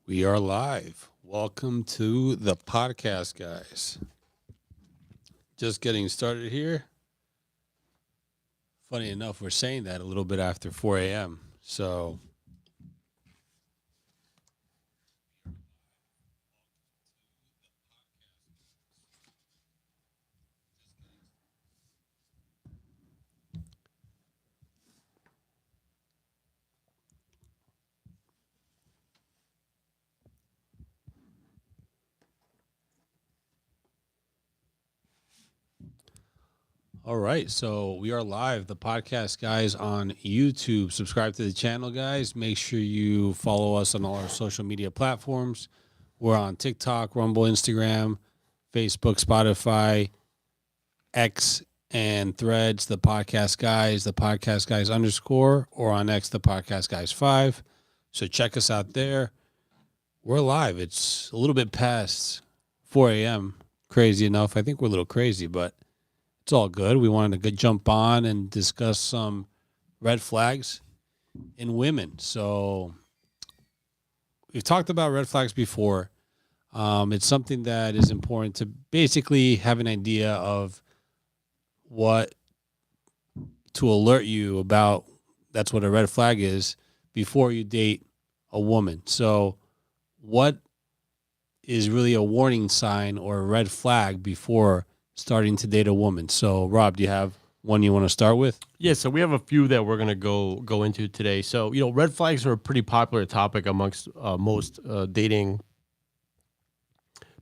We are live. Welcome to the podcast, guys. Just getting started here. Funny enough, we're saying that a little bit after 4 a.m. So, all right. So, we are live, the podcast, guys, on YouTube. Subscribe to the channel, guys. Make sure you follow us on all our social media platforms. We're on TikTok, Rumble, Instagram, Facebook, Spotify, X, and Threads, the podcast guys underscore, or on X, the podcast guys 5. So check us out there. We're live. It's a little bit past 4 a.m. Crazy enough. I think we're a little crazy, but it's all good. We wanted to jump on and discuss some red flags in women. So we've talked about red flags before. It's something that is important to basically have an idea of what to alert you about. That's what a red flag is before you date a woman. So what is really a warning sign or a red flag before starting to date a woman? So Rob, do you have one you want to start with? Yeah, so we have a few that we're gonna go into today. So red flags are a pretty popular topic amongst most dating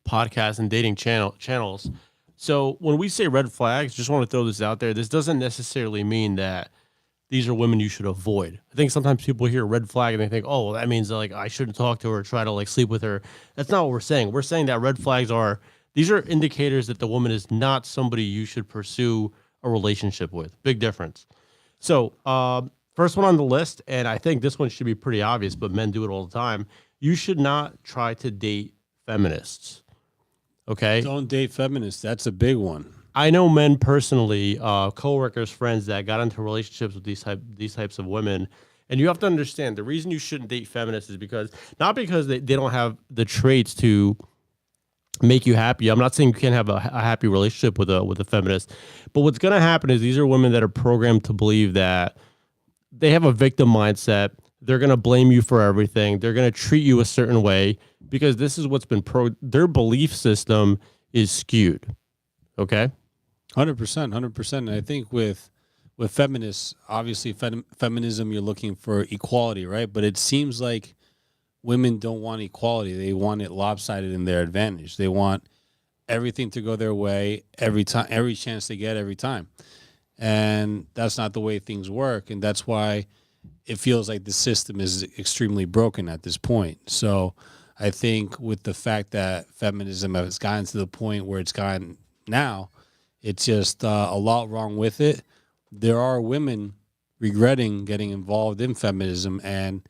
podcasts and dating channels. So when we say red flags, just want to throw this out there. This doesn't necessarily mean that these are women you should avoid. I think sometimes people hear red flag and they think, oh, well, that means like I shouldn't talk to her or try to like sleep with her. That's not what we're saying. We're saying that red flags these are indicators that the woman is not somebody you should pursue a relationship with. Big difference. So first one on the list, and I think this one should be pretty obvious, but men do it all the time. You should not try to date feminists. Okay. Don't date feminists. That's a big one. I know men personally, coworkers, friends that got into relationships with these types of women. And you have to understand the reason you shouldn't date feminists is not because they don't have the traits to make you happy. I'm not saying you can't have a happy relationship with a feminist, but what's going to happen is these are women that are programmed to believe that they have a victim mindset. They're going to blame you for everything. They're going to treat you a certain way because this is what's been their belief system is skewed. Okay. 100%, 100%. And I think with feminists, obviously feminism, you're looking for equality, right? But it seems like women don't want equality. They want it lopsided in their advantage. They want everything to go their way every time, every chance they get, every time. And that's not the way things work. And that's why it feels like the system is extremely broken at this point. So I think with the fact that feminism has gotten to the point where it's gotten now, it's just a lot wrong with it. There are women regretting getting involved in feminism, and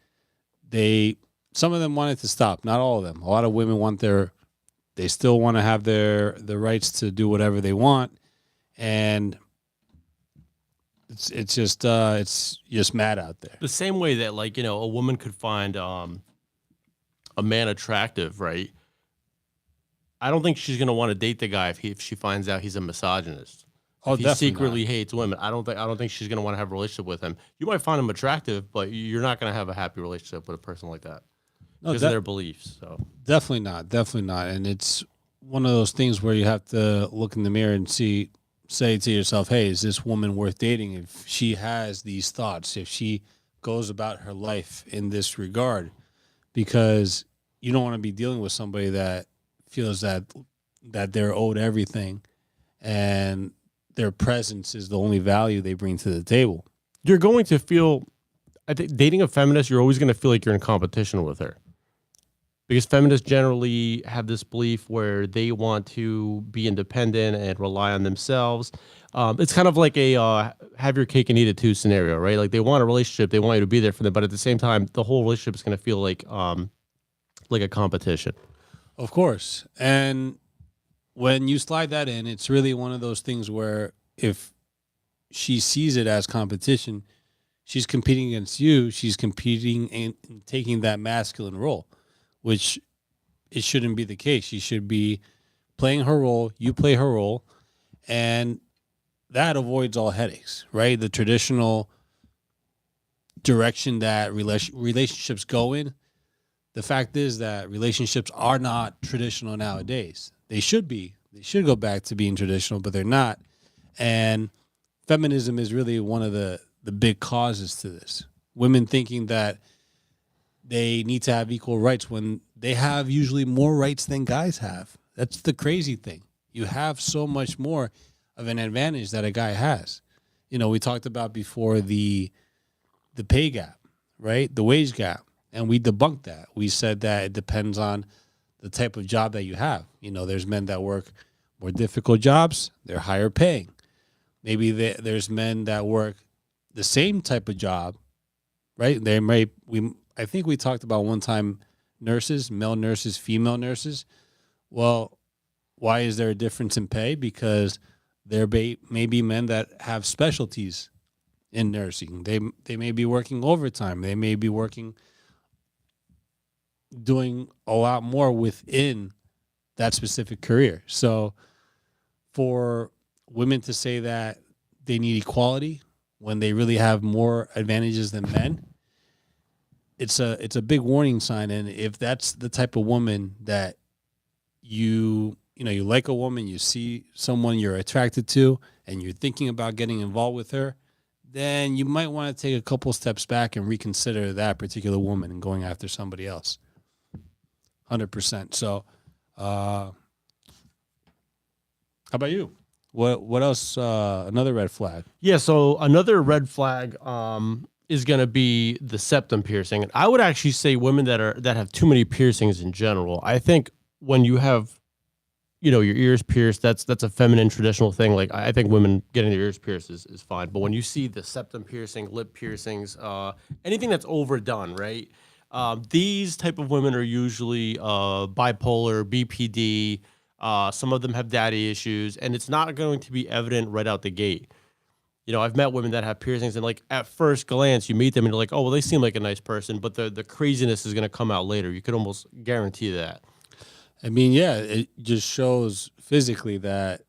some of them want it to stop. Not all of them. A lot of women they still want to have the rights to do whatever they want, and it's just mad out there. The same way that a woman could find a man attractive, right? I don't think she's gonna want to date the guy if she finds out he's a misogynist. Oh, If he definitely secretly not. hates women, I don't think she's gonna want to have a relationship with him. You might find him attractive, but you're not gonna have a happy relationship with a person like that No, because of their beliefs. So definitely not. Definitely not. And it's one of those things where you have to look in the mirror and say to yourself, hey, is this woman worth dating if she has these thoughts, if she goes about her life in this regard? Because you don't want to be dealing with somebody that feels that they're owed everything and their presence is the only value they bring to the table. you're going to feel. I think dating a feminist, you're always gonna feel like you're in competition with her. Because feminists generally have this belief where they want to be independent and rely on themselves. It's kind of like a have your cake and eat it too scenario, right? Like they want a relationship, they want you to be there for them, but at the same time, the whole relationship is going to feel like a competition. Of course. And when you slide that in, it's really one of those things where if she sees it as competition, she's competing against you. She's competing and taking that masculine role, which it shouldn't be the case. She should be playing her role, you play her role, and that avoids all headaches, right? The traditional direction that relationships go in. The fact is that relationships are not traditional nowadays. They should be. They should go back to being traditional, but they're not. And feminism is really one of the big causes to this. Women thinking that they need to have equal rights when they have usually more rights than guys have. That's the crazy thing. You have so much more of an advantage that a guy has. You know, we talked about before the pay gap, right? The wage gap. And we debunked that. We said that it depends on the type of job that you have. You know, there's men that work more difficult jobs, they're higher paying. Maybe there's men that work the same type of job, right? I think we talked about one time nurses, male nurses, female nurses. Well, why is there a difference in pay? Because there may be men that have specialties in nursing. They may be working overtime. They may be doing a lot more within that specific career. So for women to say that they need equality when they really have more advantages than men, it's a big warning sign. And if that's the type of woman that you like a woman, you see someone you're attracted to, and you're thinking about getting involved with her, then you might want to take a couple steps back and reconsider that particular woman and going after somebody else. 100%. So, how about you? What else? Another red flag. Yeah. So another red flag is going to be the septum piercing. And I would actually say women that have too many piercings in general. I think when you have, your ears pierced, that's a feminine traditional thing. Like I think women getting their ears pierced is fine. But when you see the septum piercing, lip piercings, anything that's overdone, right? These type of women are usually bipolar, BPD. Some of them have daddy issues, and it's not going to be evident right out the gate. I've met women that have piercings, and like at first glance, you meet them and you're like, oh, well, they seem like a nice person, but the craziness is going to come out later. You could almost guarantee that. I mean, yeah, it just shows physically that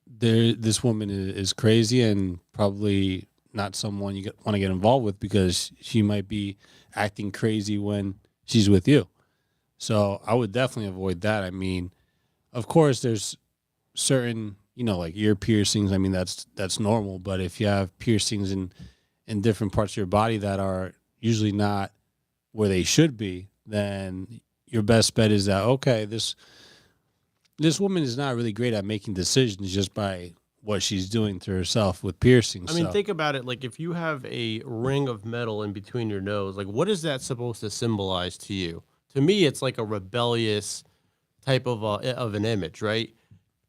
this woman is crazy and probably not someone you want to get involved with, because she might be acting crazy when she's with you. So I would definitely avoid that. I mean, of course, there's certain, like ear piercings. I mean, that's normal. But if you have piercings in different parts of your body that are usually not where they should be, then your best bet is that, okay, this woman is not really great at making decisions just by what she's doing to herself with piercings. I mean, think about it. Like if you have a ring of metal in between your nose, like what is that supposed to symbolize to you? To me, it's like a rebellious type of an image, right?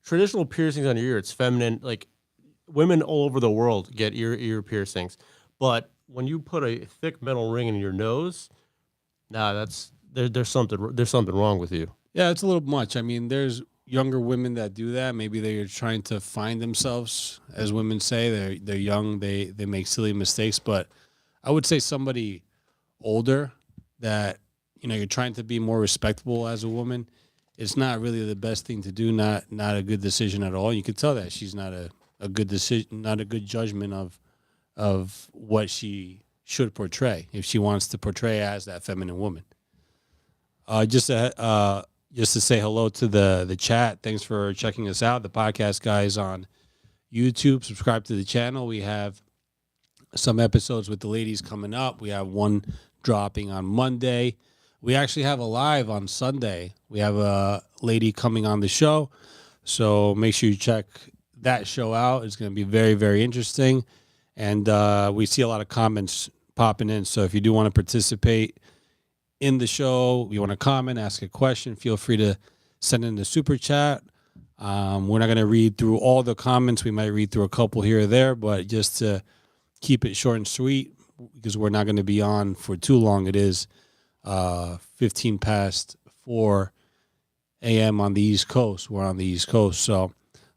Traditional piercings on your ear, it's feminine. Like women all over the world get ear piercings, but when you put a thick metal ring in your nose, there's something wrong with you. Yeah, it's a little much. I mean, there's younger women that do that. Maybe they're trying to find themselves, as women say. They're young. They make silly mistakes. But I would say somebody older that you're trying to be more respectable as a woman. It's not really the best thing to do. Not a good decision at all. You could tell that she's not a good decision, not a good judgment of what she should portray if she wants to portray as that feminine woman. Just to say hello to the chat. Thanks for checking us out. The podcast guys on YouTube, subscribe to the channel. We have some episodes with the ladies coming up. We have one dropping on Monday. We actually have a live on Sunday. We have a lady coming on the show. So make sure you check that show out. It's going to be very, very interesting. And we see a lot of comments popping in. So if you do want to participate in the show, you want to comment, ask a question, feel free to send in the super chat. We're not going to read through all the comments. We might read through a couple here or there, but just to keep it short and sweet, because we're not going to be on for too long. It is 15 past 4 a.m. on the East Coast. We're on the East Coast. So,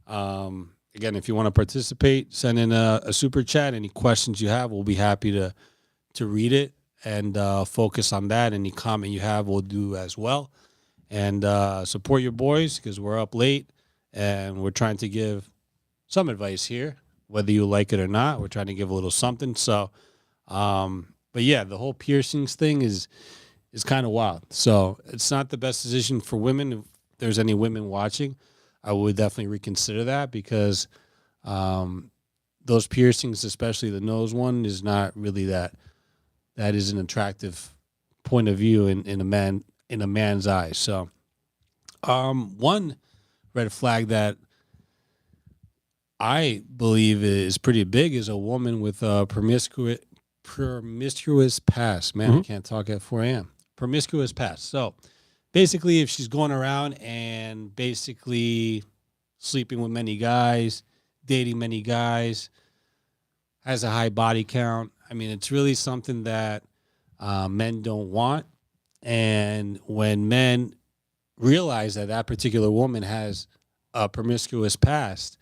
again, if you want to participate, send in a super chat. Any questions you have, we'll be happy to read it and focus on that. Any comment you have, we'll do as well. And support your boys because we're up late and we're trying to give some advice here, whether you like it or not. We're trying to give a little something. So, but yeah, the whole piercings thing is kind of wild. So it's not the best decision for women. If there's any women watching, I would definitely reconsider that because those piercings, especially the nose one, is not really that is an attractive point of view in a man's eyes. So one red flag that I believe is pretty big is a woman with a promiscuous past. Man, I can't talk at 4 a.m. Promiscuous past. So basically, if she's going around and basically sleeping with many guys, dating many guys, has a high body count, I mean, it's really something that men don't want. And when men realize that that particular woman has a promiscuous past,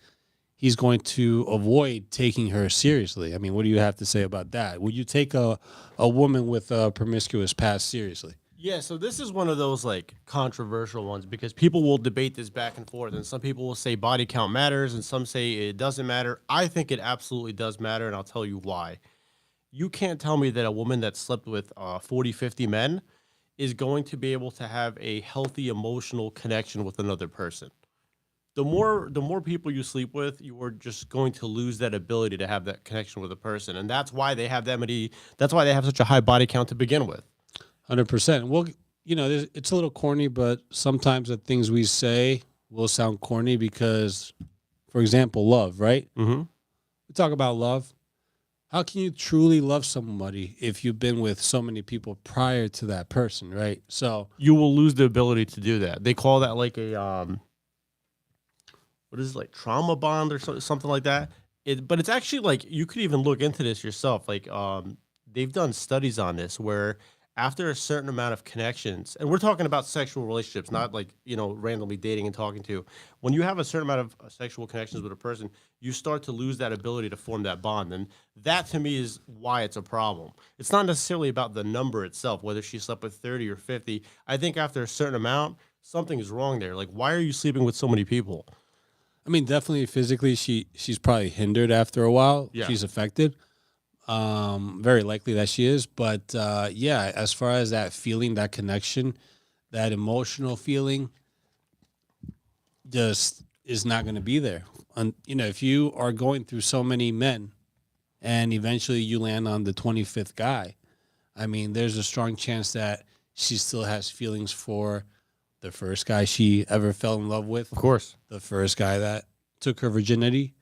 he's going to avoid taking her seriously. I mean, what do you have to say about that? Would you take a woman with a promiscuous past seriously? Yeah, so this is one of those like controversial ones because people will debate this back and forth, and some people will say body count matters, and some say it doesn't matter. I think it absolutely does matter, and I'll tell you why. You can't tell me that a woman that slept with 40, 50 men is going to be able to have a healthy emotional connection with another person. The more people you sleep with, you are just going to lose that ability to have that connection with a person, and that's why they have that many. That's why they have such a high body count to begin with. 100%. Well, it's a little corny, but sometimes the things we say will sound corny because, for example, love, right? Mm-hmm. We talk about love. How can you truly love somebody if you've been with so many people prior to that person, right? So You will lose the ability to do that. They call that like a what is it, like trauma bond or something like that. But it's actually like you could even look into this yourself. Like they've done studies on this where after a certain amount of connections, and we're talking about sexual relationships, not like randomly dating and talking to. When you have a certain amount of sexual connections with a person, you start to lose that ability to form that bond, and that to me is why it's a problem. It's not necessarily about the number itself, whether she slept with 30 or 50. I think after a certain amount, something is wrong there. Like, why are you sleeping with so many people? I mean, definitely physically, she's probably hindered after a while. Yeah. She's affected. Very likely that she is, but yeah, as far as that feeling, that connection, that emotional feeling, just is not going to be there. And if you are going through so many men, and eventually you land on the 25th guy, I mean, there's a strong chance that she still has feelings for the first guy she ever fell in love with, Of course. the first guy that took her virginity,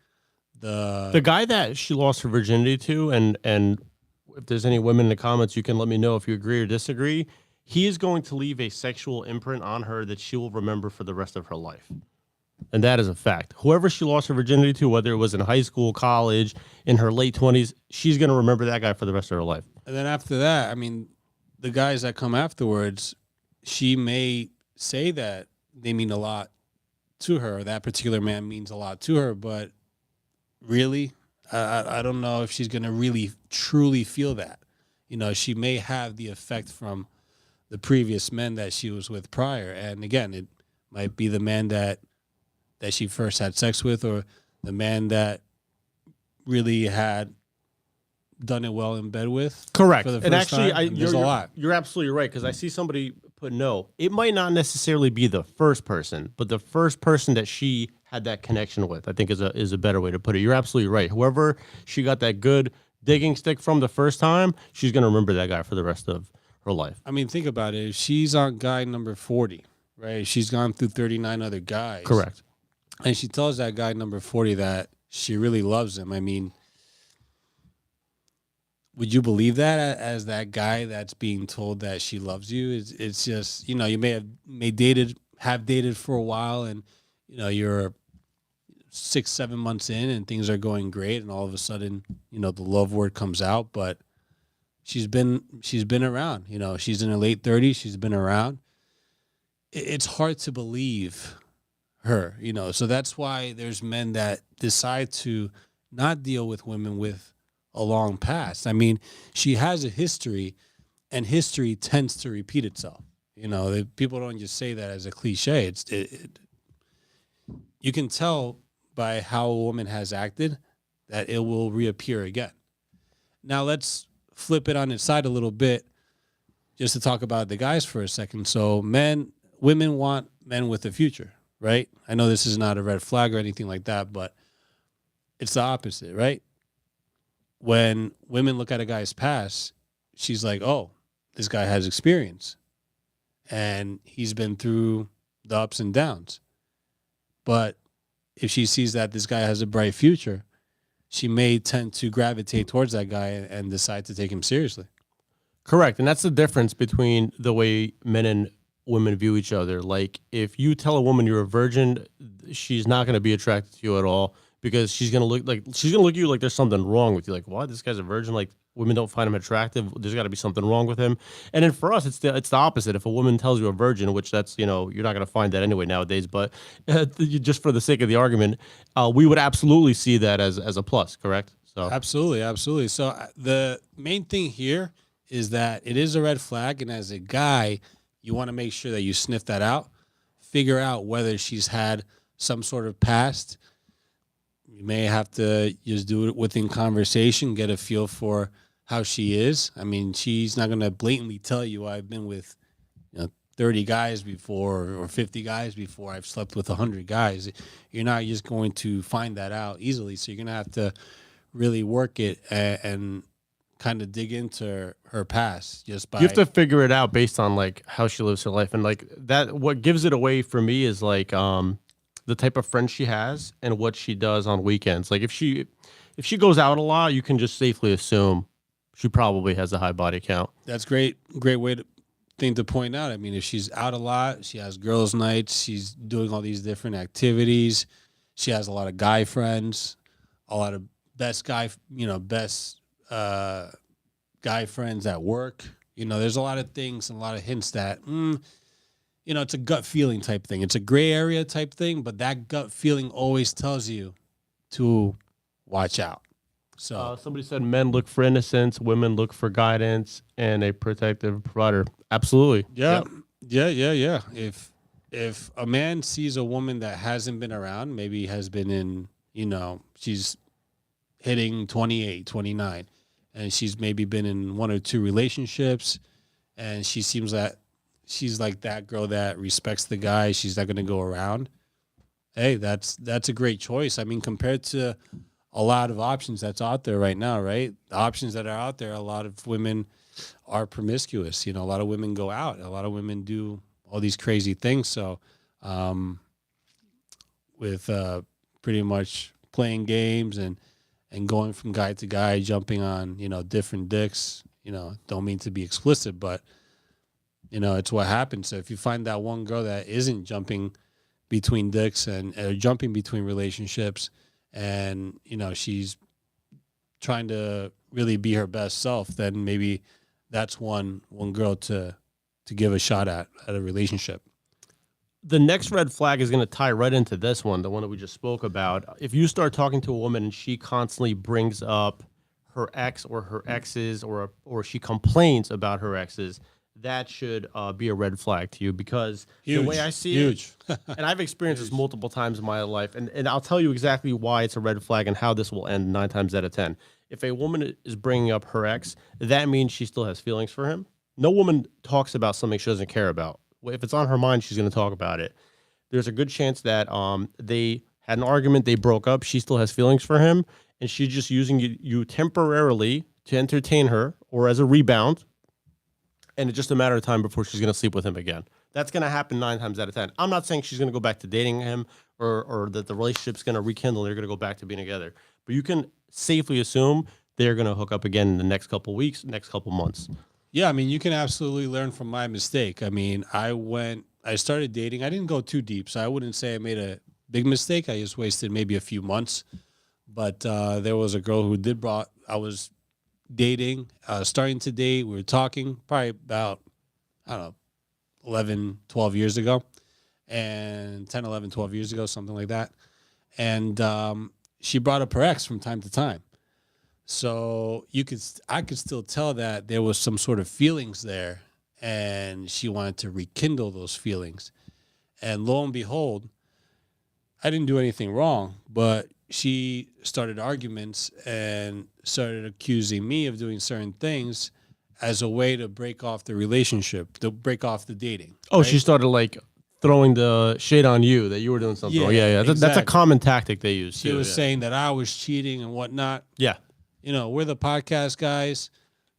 The guy that she lost her virginity to, and if there's any women in the comments, you can let me know if you agree or disagree. He is going to leave a sexual imprint on her that she will remember for the rest of her life. And that is a fact. Whoever she lost her virginity to, whether it was in high school, college, in her late 20s, she's going to remember that guy for the rest of her life. And then after that, I mean, the guys that come afterwards, she may say that they mean a lot to her. That particular man means a lot to her, but really, I don't know if she's going to really truly feel that. She may have the effect from the previous men that she was with prior. And again, it might be the man that she first had sex with, or the man that really had done it well in bed with. Correct. For the And first actually, time. There's a lot. You're absolutely right, because I see somebody put no. It might not necessarily be the first person, but the first person that she had that connection with, I think is a better way to put it. You're absolutely right. Whoever she got that good digging stick from the first time, she's going to remember that guy for the rest of her life. I mean, think about it. If she's on guy number 40, right? She's gone through 39 other guys. Correct. And she tells that guy number 40 that she really loves him. I mean, would you believe that as that guy that's being told that she loves you? It's just, you may have dated for a while, and you're 6-7 months in and things are going great, and all of a sudden, the love word comes out. But she's been around. She's in her late 30s. She's been around. It's hard to believe her. So that's why there's men that decide to not deal with women with a long past. I mean, she has a history and history tends to repeat itself. People don't just say that as a cliche. You can tell by how a woman has acted that it will reappear again. Now let's flip it on its side a little bit, just to talk about the guys for a second. So women want men with a future, right? I know this is not a red flag or anything like that, but it's the opposite, right? When women look at a guy's past, she's like, oh, this guy has experience and he's been through the ups and downs. But if she sees that this guy has a bright future, she may tend to gravitate towards that guy and decide to take him seriously. Correct. And that's the difference between the way men and women view each other. Like, if you tell a woman you're a virgin, she's not going to be attracted to you at all, because she's going to look at you like there's something wrong with you. Like, what? This guy's a virgin? Like, women don't find him attractive. There's got to be something wrong with him. And then for us, it's the opposite. If a woman tells you a virgin, which that's, you're not going to find that anyway nowadays, but just for the sake of the argument, we would absolutely see that as a plus, correct? So Absolutely. So the main thing here is that it is a red flag. And as a guy, you want to make sure that you sniff that out, figure out whether she's had some sort of past. You may have to just do it within conversation, get a feel for how she is. I mean, she's not going to blatantly tell you I've been with 30 guys before or 50 guys before. I've slept with 100 guys. You're not just going to find that out easily. So you're going to have to really work it and kind of dig into her past just by. You have to figure it out based on like how she lives her life, and like that. What gives it away for me is like the type of friends she has and what she does on weekends. Like if she goes out a lot, you can just safely assume she probably has a high body count. That's great thing to point out. I mean, if she's out a lot, she has girls' nights, she's doing all these different activities, she has a lot of guy friends, a lot of best guy friends at work. There's a lot of things and a lot of hints that, it's a gut feeling type thing. It's a gray area type thing, but that gut feeling always tells you to watch out. So somebody said men look for innocence, women look for guidance and a protective provider. Absolutely. Yeah. Yep. Yeah. If a man sees a woman that hasn't been around, maybe has been in, she's hitting 28, 29, and she's maybe been in one or two relationships, and she seems that she's like that girl that respects the guy, she's not going to go around. Hey, that's a great choice. I mean, compared to a lot of options that's out there right now, right? The options that are out there, a lot of women are promiscuous. A lot of women go out. A lot of women do all these crazy things. So with pretty much playing games and going from guy to guy, jumping on, different dicks, don't mean to be explicit, but, it's what happens. So if you find that one girl that isn't jumping between dicks and jumping between relationships, and she's trying to really be her best self, then maybe that's one girl to give a shot at a relationship. The next red flag is going to tie right into this one, the one that we just spoke about. If you start talking to a woman and she constantly brings up her ex or her exes, or she complains about her exes, that should be a red flag to you, because the way I see it, and I've experienced this multiple times in my life, and I'll tell you exactly why it's a red flag and how this will end 9 times out of 10. If a woman is bringing up her ex, that means she still has feelings for him. No woman talks about something she doesn't care about. If it's on her mind, she's going to talk about it. There's a good chance that they had an argument, they broke up, she still has feelings for him, and she's just using you temporarily to entertain her or as a rebound, and it's just a matter of time before she's going to sleep with him again. That's going to happen 9 times out of 10. I'm not saying she's going to go back to dating him or that the relationship's going to rekindle, they're going to go back to being together. But you can safely assume they're going to hook up again in the next couple of weeks, next couple of months. Yeah, I mean, you can absolutely learn from my mistake. I mean, I started dating. I didn't go too deep, so I wouldn't say I made a big mistake. I just wasted maybe a few months. But there was a girl who I was dating, starting to date. We were talking probably about, 11, 12 years ago, and 10, 11, 12 years ago, something like that. And she brought up her ex from time to time. So I could still tell that there was some sort of feelings there, and she wanted to rekindle those feelings. And lo and behold, I didn't do anything wrong, but she started arguments and started accusing me of doing certain things as a way to break off the relationship, to break off the dating. Oh, right? she started like throwing the shade on you that you were doing something wrong. Yeah, Yeah. That's a exactly. common tactic they use. She too, was yeah. saying that I was cheating and whatnot. Yeah. You know, we're the podcast guys.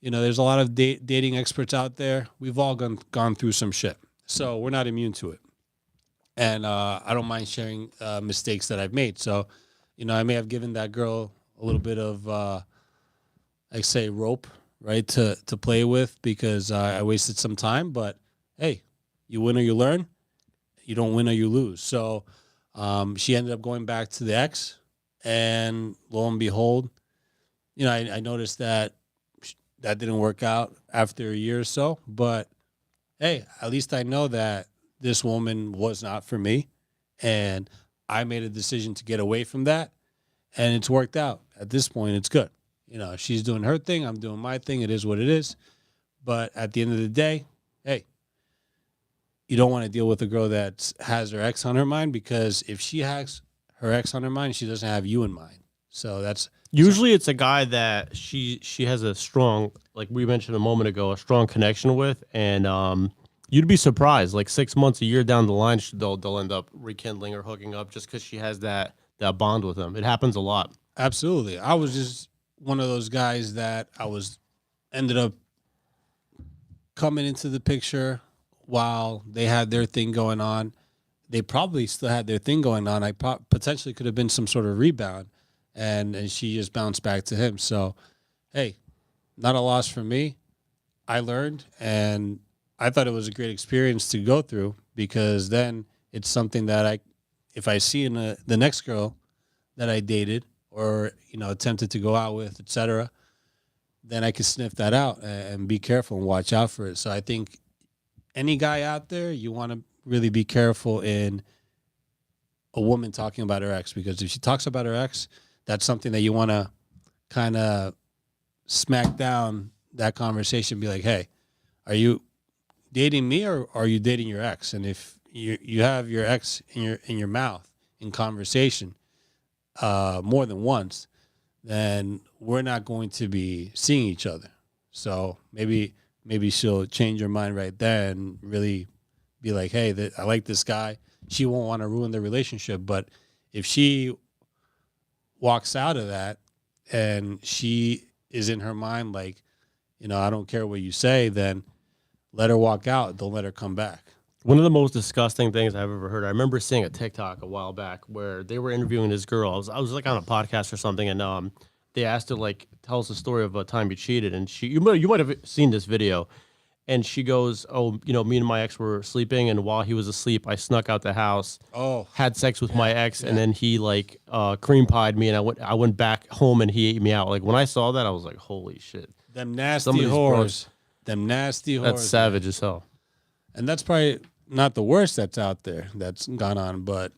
You know, there's a lot of dating experts out there. We've all gone through some shit, so we're not immune to it. And I don't mind sharing mistakes that I've made. So, you know, I may have given that girl a little bit of, I say, rope, right, to play with because I wasted some time. But hey, you win or you learn. You don't win or you lose. So she ended up going back to the ex, and lo and behold, you know, I noticed that that didn't work out after a year or so. But hey, at least I know that this woman was not for me, and I made a decision to get away from that, and it's worked out. At this point, it's good. You know, she's doing her thing, I'm doing my thing. It is what it is. But at the end of the day, hey, you don't want to deal with a girl that has her ex on her mind, because if she has her ex on her mind, she doesn't have you in mind. So that's Usually it's a guy that she has a strong, like we mentioned a moment ago, a strong connection with, and you'd be surprised. Like 6 months, a year down the line, they'll end up rekindling or hooking up just because she has that bond with him. It happens a lot. absolutely. I was just one of those guys that ended up coming into the picture while they had their thing going on. They probably still had their thing going on. I potentially could have been some sort of rebound, and she just bounced back to him. So, hey, not a loss for me. I learned, and I thought it was a great experience to go through, because then it's something that if I see in the next girl that I dated or, you know, attempted to go out with, etc., then I could sniff that out and be careful and watch out for it. So I think any guy out there, you want to really be careful in a woman talking about her ex, because if she talks about her ex, that's something that you want to kind of smack down that conversation. Be like, hey, are you dating me or are you dating your ex? And if you have your ex in your mouth in conversation more than once, then we're not going to be seeing each other. So maybe she'll change her mind right there and really be like, hey, I like this guy. She won't want to ruin the relationship. But if she walks out of that and she is in her mind like, you know, I don't care what you say, then let her walk out. Don't let her come back. One of the most disgusting things I've ever heard. I remember seeing a TikTok a while back where they were interviewing this girl. I was like on a podcast or something, and they asked her like, tell us a story of a time you cheated, and you might have seen this video. And she goes, oh, you know, me and my ex were sleeping, and while he was asleep, I snuck out the house, had sex with my ex, and then he like cream pied me, and I went back home, and he ate me out. Like when I saw that, I was like, holy shit, Them nasty Some of these whores. bros- Them nasty whores. that's savage as hell. And that's probably not the worst that's out there that's gone on, but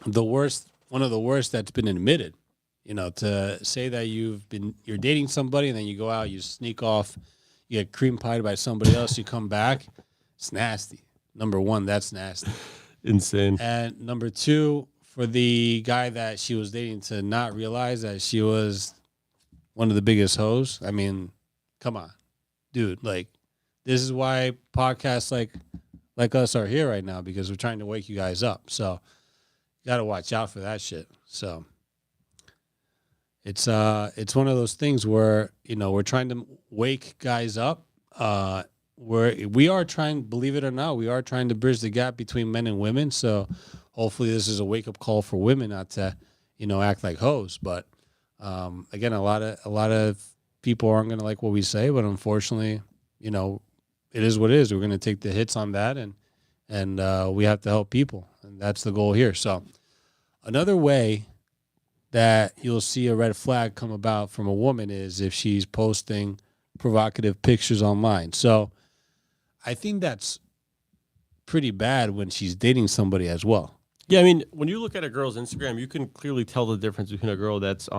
one of the worst that's been admitted. You know, to say that you're dating somebody and then you go out, you sneak off, you get cream pied by somebody else, you come back, it's nasty. Number one, that's nasty. Insane. And number two, for the guy that she was dating to not realize that she was one of the biggest hoes. I mean, come on, dude. Like, this is why podcasts like us are here right now, because we're trying to wake you guys up. So you got to watch out for that shit. So it's one of those things where, you know, we're trying to wake guys up. We are trying, believe it or not, we are trying to bridge the gap between men and women. So hopefully this is a wake up call for women not to, you know, act like hoes. But again, a lot of people aren't going to like what we say, but unfortunately, you know, it is what it is. We're going to take the hits on that, and we have to help people, and that's the goal here. So another way that you'll see a red flag come about from a woman is if she's posting provocative pictures online. So I think that's pretty bad when she's dating somebody as well. Yeah, I mean, when you look at a girl's Instagram, you can clearly tell the difference between a girl that's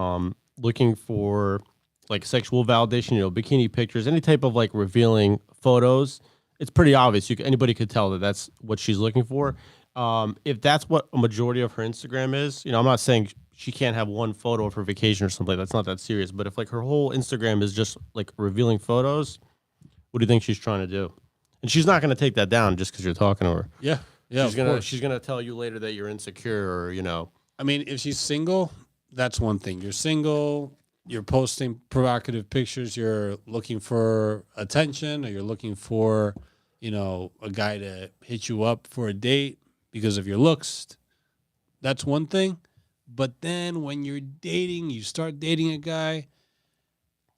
looking for like sexual validation, bikini pictures, any type of like revealing photos, it's pretty obvious. Anybody could tell that that's what she's looking for. If that's what a majority of her Instagram is, I'm not saying she can't have one photo of her vacation or something. That's not that serious. But if like her whole Instagram is just like revealing photos, what do you think she's trying to do? And she's not going to take that down just because you're talking to her. Yeah. Yeah. She's gonna tell you later that you're insecure or. I mean, if she's single, that's one thing. You're single, you're posting provocative pictures, you're looking for attention, or you're looking for, a guy to hit you up for a date because of your looks. That's one thing. But then when you're dating, you start dating a guy,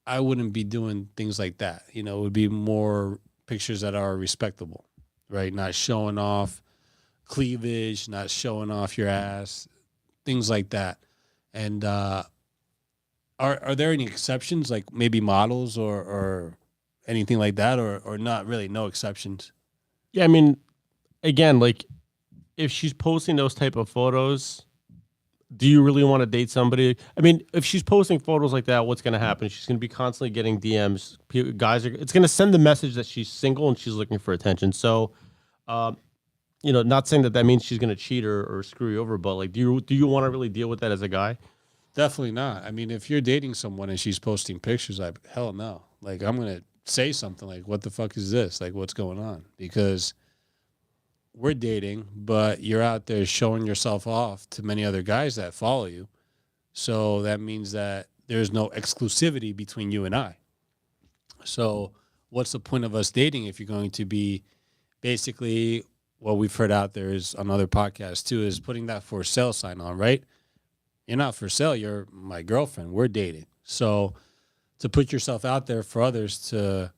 I wouldn't be doing things like that. It would be more pictures that are respectable, right? Not showing off cleavage, not showing off your ass, things like that. And are there any exceptions, like maybe models or anything like that, or not really? No exceptions. Yeah, I mean, again, like if she's posting those type of photos, do you really want to date somebody? I mean, if she's posting photos like that, what's going to happen? She's going to be constantly getting DMs. It's going to send the message that she's single and she's looking for attention. So, not saying that means she's going to cheat or screw you over, but like, do you want to really deal with that as a guy? Definitely not. I mean, if you're dating someone and she's posting pictures, hell no. Like, I'm going to say something like, what the fuck is this? Like, what's going on? Because we're dating, but you're out there showing yourself off to many other guys that follow you. So that means that there's no exclusivity between you and I. So what's the point of us dating if you're going to be basically what we've heard out there is on other podcasts too, is putting that for sale sign on, right? You're not for sale. You're my girlfriend. We're dating. So to put yourself out there for others to,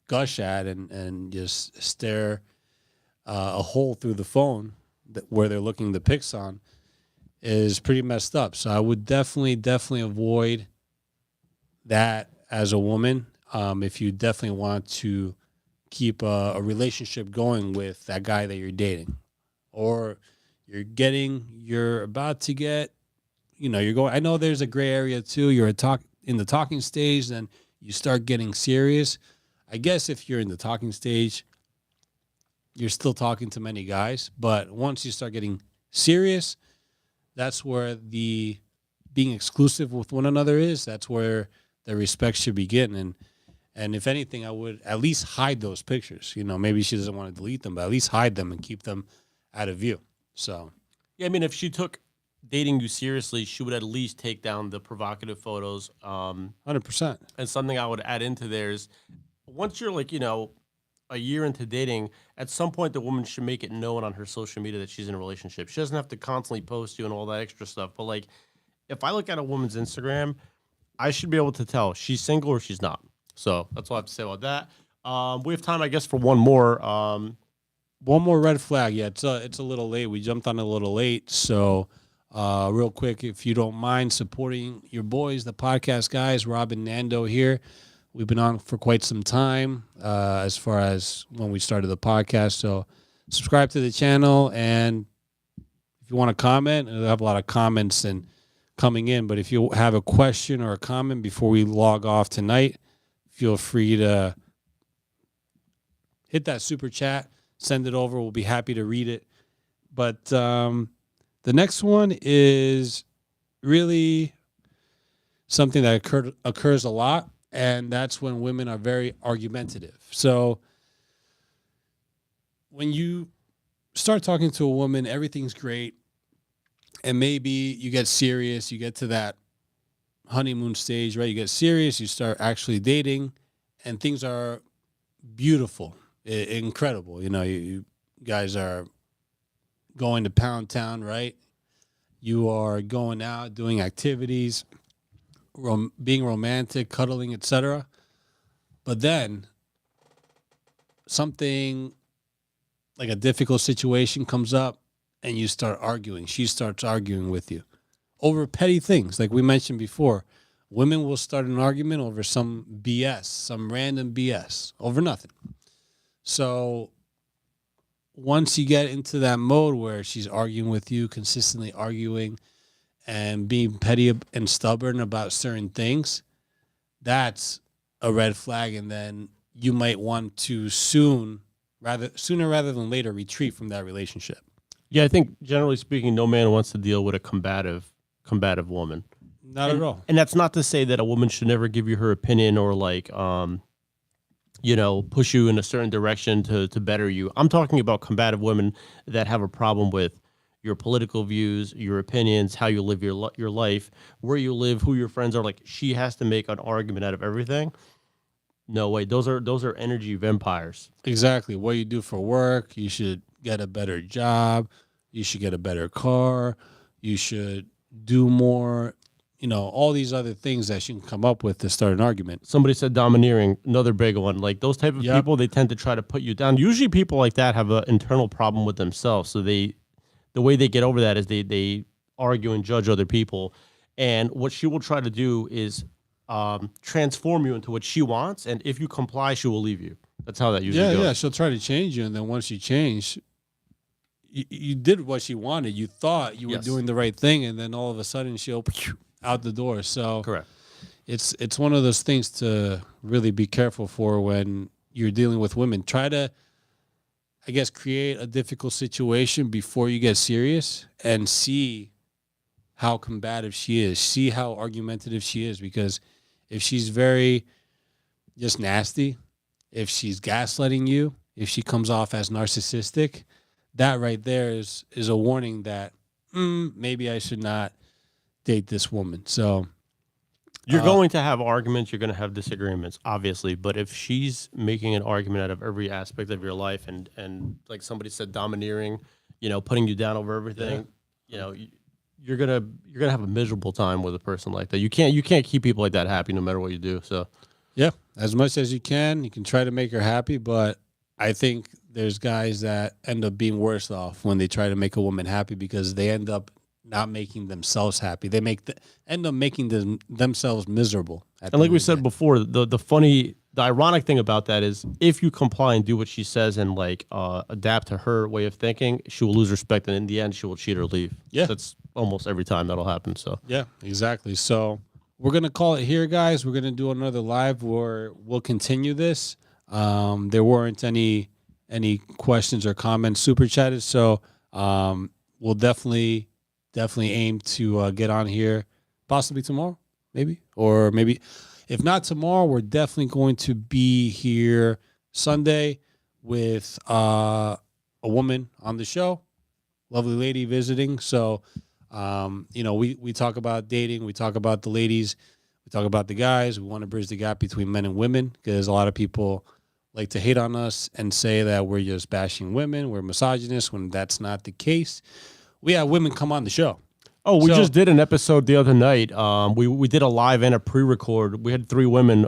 gush at and just stare a hole through the phone where they're looking the pics on is pretty messed up. So I would definitely avoid that as a woman. If you definitely want to keep a relationship going with that guy that you're dating, or you're about to get, you're going, I know there's a gray area too. You're in the talking stage, then you start getting serious. I guess if you're in the talking stage, you're still talking to many guys, but once you start getting serious, that's where the being exclusive with one another is. That's where the respect should begin. And if anything, I would at least hide those pictures. Maybe she doesn't want to delete them, but at least hide them and keep them out of view. So, yeah, I mean, if she took dating you seriously, she would at least take down the provocative photos. 100%. And something I would add into there is once you're like, a year into dating, at some point the woman should make it known on her social media that she's in a relationship. She doesn't have to constantly post you and all that extra stuff. But like, if I look at a woman's Instagram, I should be able to tell she's single or she's not. So that's all I have to say about that. We have time, I guess, for one more. One more red flag. Yeah, it's a little late. We jumped on a little late. So real quick, if you don't mind supporting your boys, the podcast guys, Rob and Nando here. We've been on for quite some time as far as when we started the podcast. So subscribe to the channel. And if you want to comment, I have a lot of comments and coming in. But if you have a question or a comment before we log off tonight, feel free to hit that super chat, send it over. We'll be happy to read it. But the next one is really something that occurs a lot. And that's when women are very argumentative. So when you start talking to a woman, everything's great. And maybe you get serious, you get to that honeymoon stage, right? You get serious, you start actually dating, and things are beautiful, incredible. You guys are going to Pound Town, right? You are going out, doing activities, being romantic, cuddling, etc. But then something like a difficult situation comes up and you start arguing. She starts arguing with you over petty things. Like we mentioned before, women will start an argument over some BS, some random BS, over nothing. So once you get into that mode where she's arguing with you, consistently arguing, and being petty and stubborn about certain things, that's a red flag. And then you might want to sooner rather than later retreat from that relationship. Yeah, I think generally speaking, no man wants to deal with a combative woman. Not at all. And that's not to say that a woman should never give you her opinion or like push you in a certain direction to better you. I'm talking about combative women that have a problem with your political views, your opinions, how you live your life, where you live, who your friends are. Like, she has to make an argument out of everything. No way. Those are energy vampires. Exactly. What you do for work, you should get a better job, you should get a better car, you should do more, all these other things that you can come up with to start an argument. Somebody said domineering, another big one. Like, those type of Yep. people, they tend to try to put you down. Usually people like that have an internal problem with themselves. So the way they get over that is they argue and judge other people. And what she will try to do is transform you into what she wants. And if you comply, she will leave you. That's how that usually goes. Yeah. She'll try to change you. And then once you change, you did what she wanted. You thought you were Yes. doing the right thing. And then all of a sudden she'll out the door. So Correct. it's one of those things to really be careful for when you're dealing with women. Try to, I guess, create a difficult situation before you get serious and see how combative she is. See how argumentative she is. Because if she's very just nasty, if she's gaslighting you, if she comes off as narcissistic, that right there is a warning that maybe I should not date this woman. So You're going to have arguments. You're going to have disagreements, obviously. But if she's making an argument out of every aspect of your life, and like somebody said, domineering, putting you down over everything, you're gonna have a miserable time with a person like that. You can't keep people like that happy no matter what you do. So yeah, as much as you can try to make her happy. But I think there's guys that end up being worse off when they try to make a woman happy because they end up not making themselves happy. They end up making themselves miserable. And like we said before, the ironic thing about that is if you comply and do what she says and like adapt to her way of thinking, she will lose respect, and in the end, she will cheat or leave. Yeah. That's almost every time that'll happen. So yeah, exactly. So we're gonna call it here, guys. We're gonna do another live where we'll continue this. There weren't any questions or comments super chatted, so we'll definitely aim to get on here possibly tomorrow, maybe, or maybe if not tomorrow, we're definitely going to be here Sunday with a woman on the show, lovely lady visiting. So we talk about dating, we talk about the ladies, we talk about the guys. We want to bridge the gap between men and women because a lot of people like to hate on us and say that we're just bashing women, we're misogynists, when that's not the case. We have women come on the show. Oh, we So- just did an episode the other night. We did a live and a pre-record. We had 3 women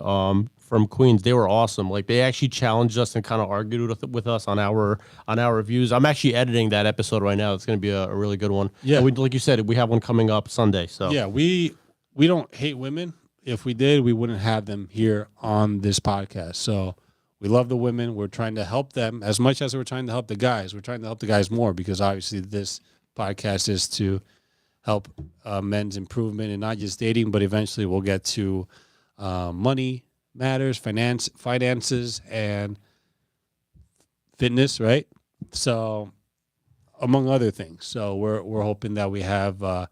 from Queens. They were awesome. Like, they actually challenged us and kind of argued with us on our views. I'm actually editing that episode right now. It's going to be a really good one. Yeah. And like you said, we have one coming up Sunday. So Yeah, we don't hate women. If we did, we wouldn't have them here on this podcast. So we love the women. We're trying to help them as much as we're trying to help the guys. We're trying to help the guys more because obviously this podcast is to help men's improvement and not just dating, but eventually we'll get to money matters, finances, and fitness, right? So among other things. So we're hoping that we have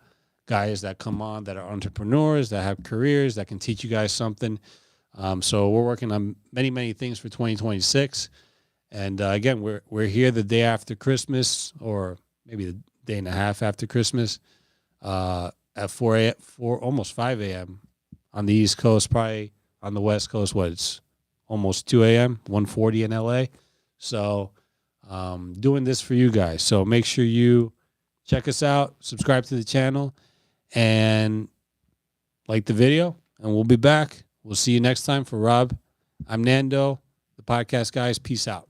guys that come on that are entrepreneurs, that have careers, that can teach you guys something. So we're working on many things for 2026. And again, we're here the day after Christmas, or maybe the day and a half after Christmas, at 4 almost 5 a.m. on the East Coast, probably on the West Coast. It's almost 2 a.m., 1:40 in LA. So doing this for you guys. So make sure you check us out, subscribe to the channel, and like the video. And we'll be back. We'll see you next time. For Rob, I'm Nando, the podcast guys. Peace out.